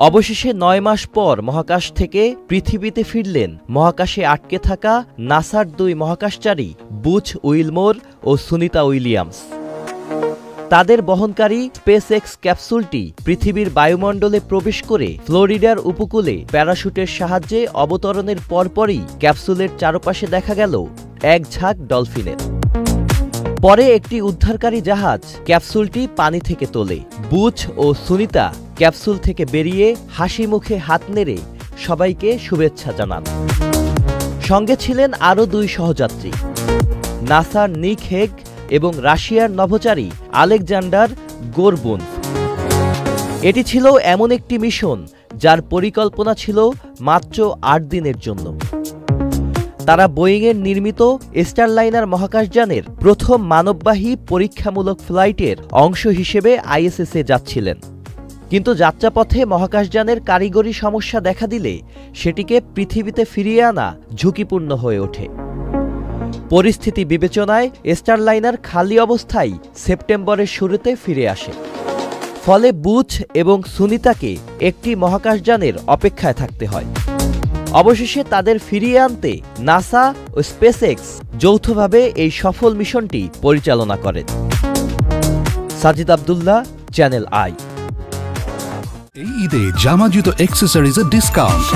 অবশেষে ৯ মাস পর মহাকাশ থেকে পৃথিবীতে ফিরলেন মহাকাশে আটকে থাকা নাসার ২ মহাকাশচারী বুচ উইলমোর ও সুনিতা উইলিয়ামস। তাদের বহনকারী স্পেসএক্স ক্যাপসুলটি পৃথিবীর বায়ুমণ্ডলে প্রবেশ করে ফ্লোরিডার উপকূলে প্যারাশুটের সাহায্যে অবতরণের পরপরই ক্যাপসুলের চারপাশে দেখা গেল এক ঝাঁক ডলফিনের। পরে একটি উদ্ধারকারী জাহাজ ক্যাপসুলটি পানি থেকে তোলে। বুচ ও সুনিতা ক্যাপসুল থেকে বেরিয়ে হাসি মুখে হাত নেড়ে সবাইকে শুভেচ্ছা জানান। সঙ্গে ছিলেন আরও ২ সহযাত্রী, নাসার নিক হেগ এবং রাশিয়ার নভোচারী আলেকজান্ডার গোরবুনভ। এটি ছিল এমন একটি মিশন যার পরিকল্পনা ছিল মাত্র ৮ দিনের জন্য। তারা বোয়িংয়ের নির্মিত স্টারলাইনার মহাকাশযানের প্রথম মানববাহী পরীক্ষামূলক ফ্লাইটের অংশ হিসেবে আইএসএসে যাচ্ছিলেন। কিন্তু যাত্রাপথে মহাকাশযানের কারিগরি সমস্যা দেখা দিলে সেটিকে পৃথিবীতে ফিরিয়ে আনা ঝুঁকিপূর্ণ হয়ে ওঠে। পরিস্থিতি বিবেচনায় স্টারলাইনার খালি অবস্থায় সেপ্টেম্বরের শুরুতে ফিরে আসে। ফলে বুচ এবং সুনিতাকে একটি মহাকাশযানের অপেক্ষায় থাকতে হয়। অবশেষে তাদের ফিরিয়ে আনতে নাসা ও স্পেসএক্স যৌথভাবে এই সফল মিশনটি পরিচালনা করেন। Sajid Abdullah, channel I. এই ঈদে জামা জুতো অ্যাক্সেসরিজের ডিসকাউন্ট।